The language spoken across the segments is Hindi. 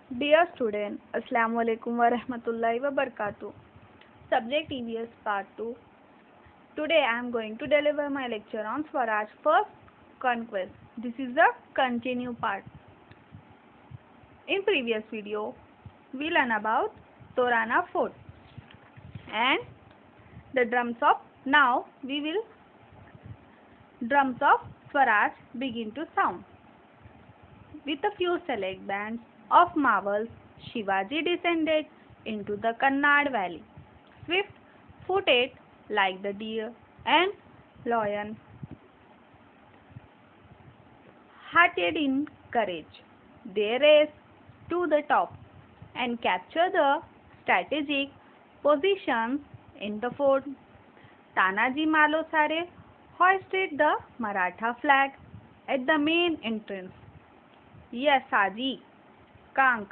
Dear student, Assalamu alaikum wa rahmatullahi wa barakatuh. Subject EVS Part 2. Today I am going to deliver my lecture on Swaraj First Conquest. This is the continue part. In previous video, we learn about Torana Fort and the drums of. Now we will drums of Swaraj begin to sound. With a few select bands of marvels, Shivaji descended into the Kannad valley, swift-footed like the deer and lion, hearted in courage. They raced to the top and captured the strategic positions in the fort. Tanaji Malosare hoisted the Maratha flag at the main entrance. Yasaji Kank,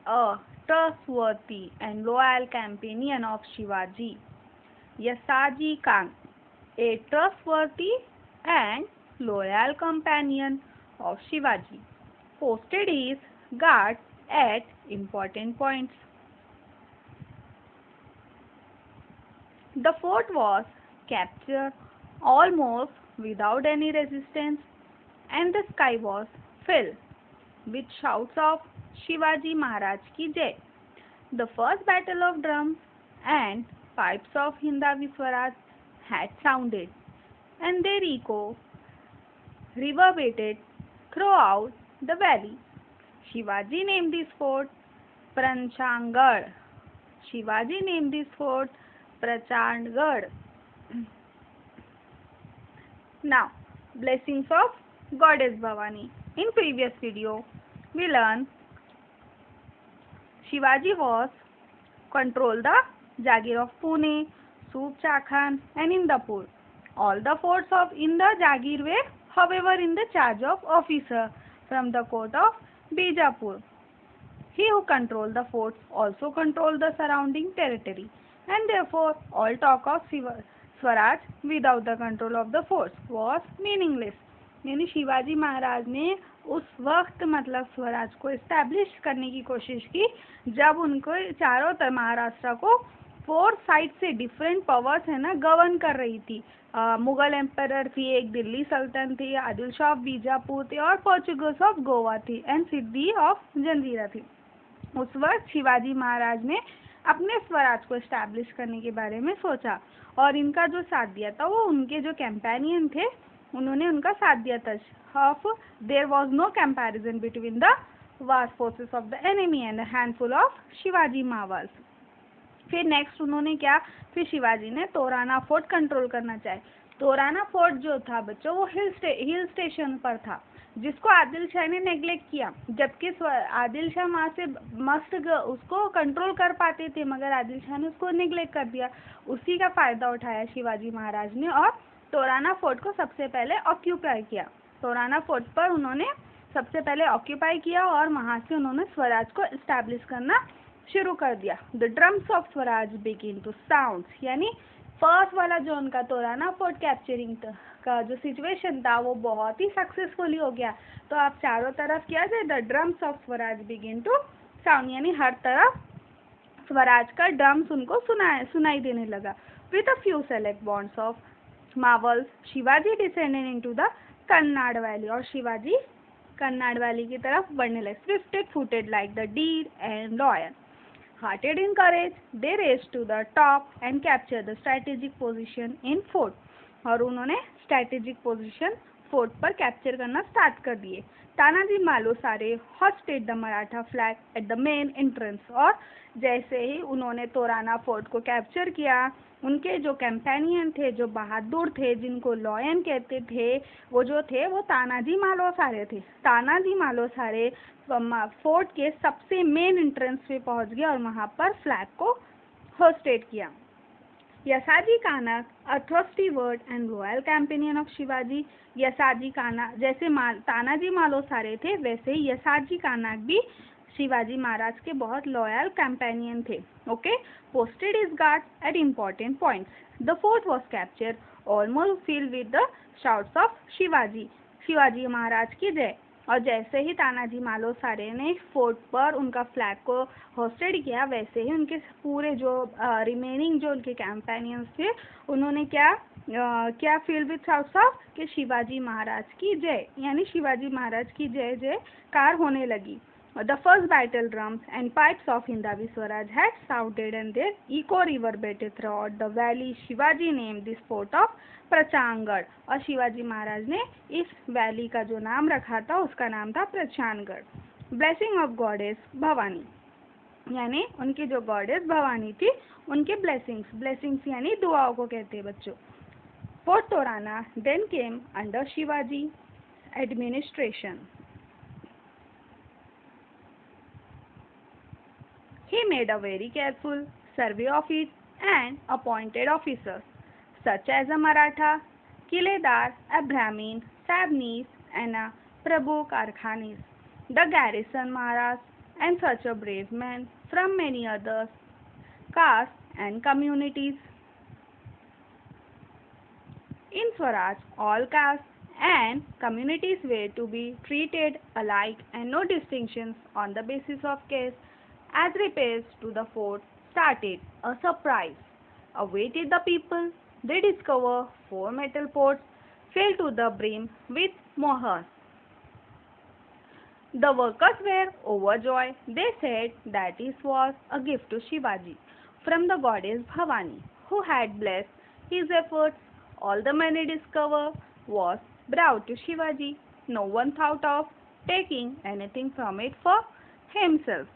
a trustworthy and loyal companion of Shivaji. Yasaji Kank, a trustworthy and loyal companion of Shivaji, posted his guard at important points. The fort was captured almost without any resistance, and the sky was filled with shouts of Shivaji Maharaj ki Jai. The first battle of drums and pipes of Hindavi Swaraj had sounded, and their echo reverberated throughout the valley. Shivaji named this fort Pranchangarh. Shivaji named this fort Prachandgarh. Now, blessings of Goddess Bhavani. In previous video, we learned Shivaji was controlled the Jagir of Pune, Soop Chakhan and Indapur. All the forts of in the Jagir were, however, in the charge of officer from the court of Bijapur. He who controlled the forts also controlled the surrounding territory, and therefore all talk of Swaraj without the control of the forts was meaningless. यानी शिवाजी महाराज ने उस वक्त मतलब स्वराज को इस्टेब्लिश करने की कोशिश की जब उनको चारों तरफ महाराष्ट्र को फोर साइड से डिफरेंट पावर्स है ना गवर्न कर रही थी. मुगल एम्पायर थी, एक दिल्ली सल्तन थी, आदिल शाह ऑफ बीजापुर थे और पोर्चुगीज ऑफ गोवा थी एंड सिद्दी ऑफ जंजीरा थी. उस वक्त शिवाजी महाराज ने अपने स्वराज को इस्टेब्लिश करने के बारे में सोचा और इनका जो साथ दिया था वो उनके जो कैंपेनियन थे उन्होंने उनका साथ दिया था. Of there was no comparison between the vast forces of the enemy and handful of Shivaji Mavals. फिर नेक्स्ट उन्होंने क्या, फिर शिवाजी ने तोराना फोर्ट कंट्रोल करना चाहे. तोराना फोर्ट जो था बच्चों वो हिल स्टेशन पर था जिसको आदिल शाह ने नेग्लेक्ट किया, जबकि आदिल शाह वहाँ से मस्त उसको कंट्रोल कर पाते थे मगर आदिल शाह ने उसको नेग्लेक्ट कर दिया. उसी का फ़ायदा उठाया शिवाजी महाराज ने और तोराना फोर्ट को सबसे पहले ऑक्यूपाई किया. तोराना फोर्ट पर उन्होंने सबसे पहले ऑक्यूपाई किया और वहाँ से उन्होंने स्वराज को इस्टेब्लिश करना शुरू कर दिया. The drums of Swaraj begin to sound, यानी फर्स्ट वाला जो उनका तोराना फोर्ट कैप्चरिंग का जो सिचुएशन था वो बहुत ही सक्सेसफुली हो गया. तो आप चारों तरफ क्या थे, the drums of Swaraj begin to sound, यानी हर तरफ स्वराज का ड्रम्स उनको सुनाई देने लगा. With a few select bonds of Mavals Shivaji descended into the Kanad valley, और शिवाजी कन्नाड वैली की तरफ बढ़ने लगे. Swifted footed like the deer and lion, hearted in courage, they raced to the top and captured the strategic position in fort. और उन्होंने strategic position fort पर capture करना start कर दिए. Tanaji Malusare hosted the Maratha flag at the main entrance, और जैसे ही उन्होंने तोराना फोर्ट को कैप्चर किया उनके जो कैंपेनियन थे, जो बहादुर थे, जिनको लॉयन कहते थे, वो जो थे वो तानाजी मालुसरे थे. तानाजी मालुसरे फोर्ट के सबसे मेन एंट्रेंस पे पहुंच गए और वहां पर फ्लैग को होस्टेड किया. Yesaji Kank, a trusty word and royal companion of Shivaji. Yesaji Kank जैसे तानाजी मालुसरे थे वैसे ही यसाजी कानक भी शिवाजी महाराज के बहुत लॉयल कैंपेनियन थे. Okay, posted his guard at important points. The fort was capture almost filled with the shouts of Shivaji. Shivaji Maharaj की जय. और जैसे ही तानाजी मालुसरे ने फोर्ट पर उनका फ्लैग को होस्टेड किया, वैसे ही उनके पूरे जो रिमेनिंग जो उनके कैंपेनियंस थे, उन्होंने क्या फील विथ शाउट्स ऑफ कि शिवाजी महाराज की जय, यानी शिवाजी महाराज की जय जयकार होने लगी. The first battle drums and pipes of Hindavi Swaraj had sounded and their echo reverberated throughout the valley. Shivaji named this fort of प्रचांगढ़, और शिवाजी महाराज ने इस वैली का जो नाम रखा था उसका नाम था प्रचांगढ़. ब्लेसिंग ऑफ गॉडेस भवानी, यानी उनकी जो गॉडेस भवानी थी उनके ब्लेसिंग्स यानी दुआओं को कहते हैं बच्चों. Fort Torana then came under Shivaji administration. He made a very careful survey of it and appointed officers such as a Maratha, Kiledar, a Brahmin, Sabnis, and a Prabhu Karkhanis, the garrison Maharaj, and such a brave men from many other castes and communities. In Swaraj, all castes and communities were to be treated alike and no distinctions on the basis of caste. As repairs to the fort started, a surprise awaited the people. They discovered 4 metal pots filled to the brim with mohurs. The workers were overjoyed. They said that this was a gift to Shivaji from the goddess Bhavani, who had blessed his efforts. All the money discovered was brought to Shivaji. No one thought of taking anything from it for himself.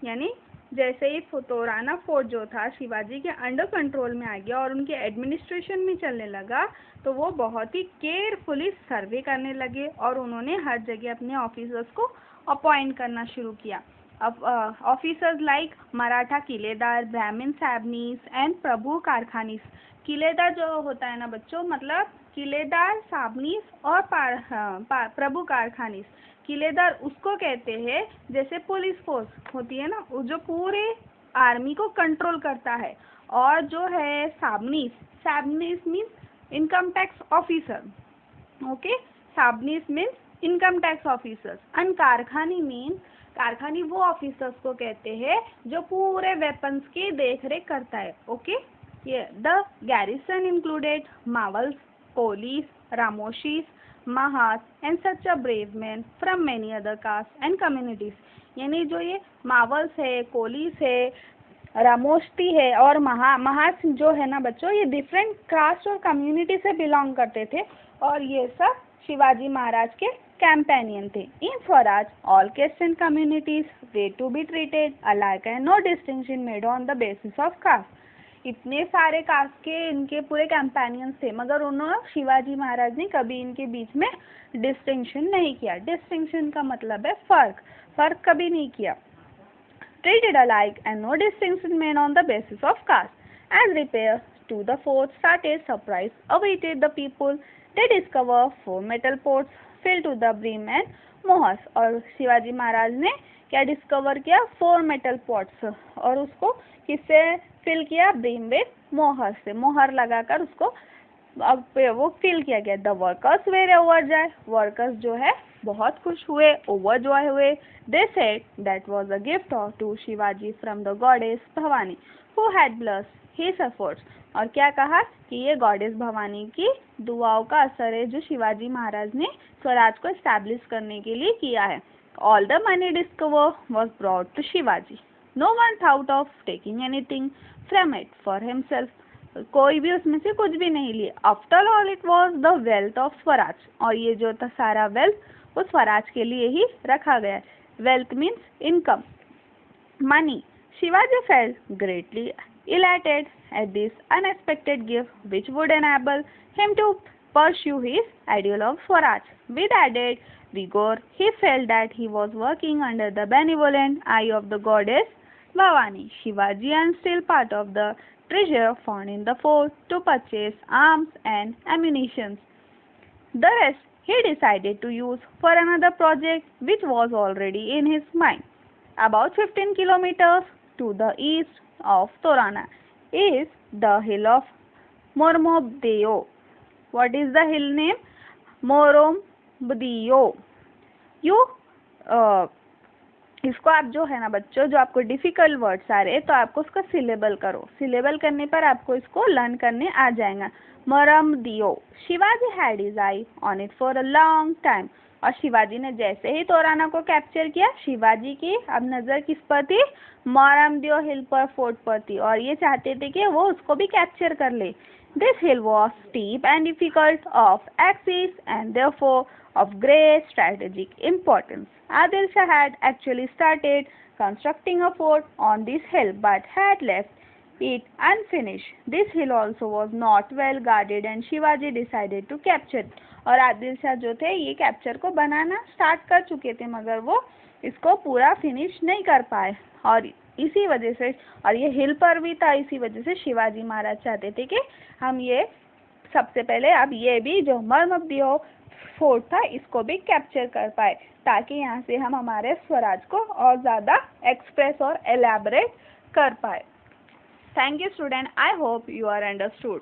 यानी जैसे ही तोराना फोर्ट जो था शिवाजी के अंडर कंट्रोल में आ गया और उनके एडमिनिस्ट्रेशन में चलने लगा, तो वो बहुत ही केयरफुली सर्वे करने लगे और उन्होंने हर जगह अपने ऑफिसर्स को अपॉइंट करना शुरू किया. अब ऑफिसर्स लाइक मराठा किलेदार, ब्राह्मण साबनीस एंड प्रभु कारखानीस. किलेदार जो होता है ना बच्चों, मतलब किलेदार, साबनीस और प्रभु कारखानीस. किलेदार उसको कहते हैं जैसे पुलिस फोर्स होती है ना, जो पूरे आर्मी को कंट्रोल करता है. और जो है Sabnis means income tax officer. Okay, Sabnis means income tax officers. And Karkhani वो ऑफिसर्स को कहते हैं जो पूरे वेपन्स की देखरेख करता है. ओके, ये the garrison included Mavals, Kolis, Ramoshis, Mahas and such a brave men from many other castes and communities. यानी जो ये मावल्स है, कोलीस है, रामोष्टी है और महास जो है ना बच्चों, ये डिफरेंट कास्ट और कम्युनिटी से बिलोंग करते थे और ये सब शिवाजी महाराज के कैंपेनियन थे. In Swaraj all castes and communities were to be treated alike and no distinction made on the basis of caste. इतने सारे कास्ट के इनके पूरे कैंपेनियंस थे, मगर उन्होंने शिवाजी महाराज ने कभी इनके बीच में डिस्टिंक्शन नहीं किया. डिस्टिंक्शन का मतलब है फर्क कभी नहीं किया. Treated alike and no distinction made on the basis of caste. As repair to the fort started, surprise awaited the people. They discover 4 metal pots filled to the brim and mohurs. और शिवाजी महाराज ने क्या डिस्कवर किया? 4 मेटल पॉट्स, और उसको किससे फिल किया? ब्रिम विथ मोहर से, मोहर लगाकर उसको वो फिल किया गया. The workers were overjoy. Workers जो है बहुत खुश हुए, ओवरजॉय हुए. They said that was a gift to Shivaji from the goddess Bhavani who had blessed his efforts. और क्या कहा कि ये गॉडेस भवानी की दुआओं का असर है जो शिवाजी महाराज ने स्वराज को एस्टैब्लिश करने के लिए किया है. All the money discovered was brought to Shivaji. No one thought of taking anything from it for himself. कोई भी उसमें से कुछ भी नहीं लिए. After all, it was the wealth of Swaraj. और ये जो था सारा wealth वो स्वराज के लिए ही रखा गया. Wealth means income, money. Shivaji felt greatly elated at this unexpected gift, which would enable him to pursue his ideal of Swaraj. With added vigor, he felt that he was working under the benevolent eye of the goddess Bhavani. Shivaji earned still part of the treasure found in the fort to purchase arms and ammunition. The rest he decided to use for another project which was already in his mind. About 15 kilometers to the east of Torana is the hill of Mormobdeo. What is the hill name? Moromobdeo. You इसको आप जो है ना बच्चों, जो आपको डिफिकल्ट वर्ड्स आ रहे हैं तो आपको उसका सिलेबल करो। सिलेबल करने पर आपको इसको लर्न करने आ जाएगा। मरम दियो, Shivaji had his I on it for a long time. और शिवाजी ने जैसे ही तोराना को कैप्चर किया, शिवाजी की अब नजर किस पर थी? मरम दियो हिल पर, फोर्ट पर थी, और ये चाहते थे कि वो उसको भी कैप्चर कर ले। This hill was steep and difficult, of axis and therefore of great strategic importance. Adil Shah had actually started constructing a fort on this hill but had left it unfinished. This hill also was not well guarded and Shivaji decided to capture it. और आदिल शाह जो थे ये कैप्चर को बनाना स्टार्ट कर चुके थे, मगर वो इसको पूरा फिनिश नहीं कर पाए, और इसी वजह से, और ये हिल पर भी था, इसी वजह से शिवाजी महाराज चाहते थे कि हम ये सबसे पहले अब ये भी जो मरमदियो फोर्ट था इसको भी कैप्चर कर पाए, ताकि यहाँ से हम हमारे स्वराज को और ज़्यादा एक्सप्रेस और एलैबोरेट कर पाए। Thank you student, I hope you are understood.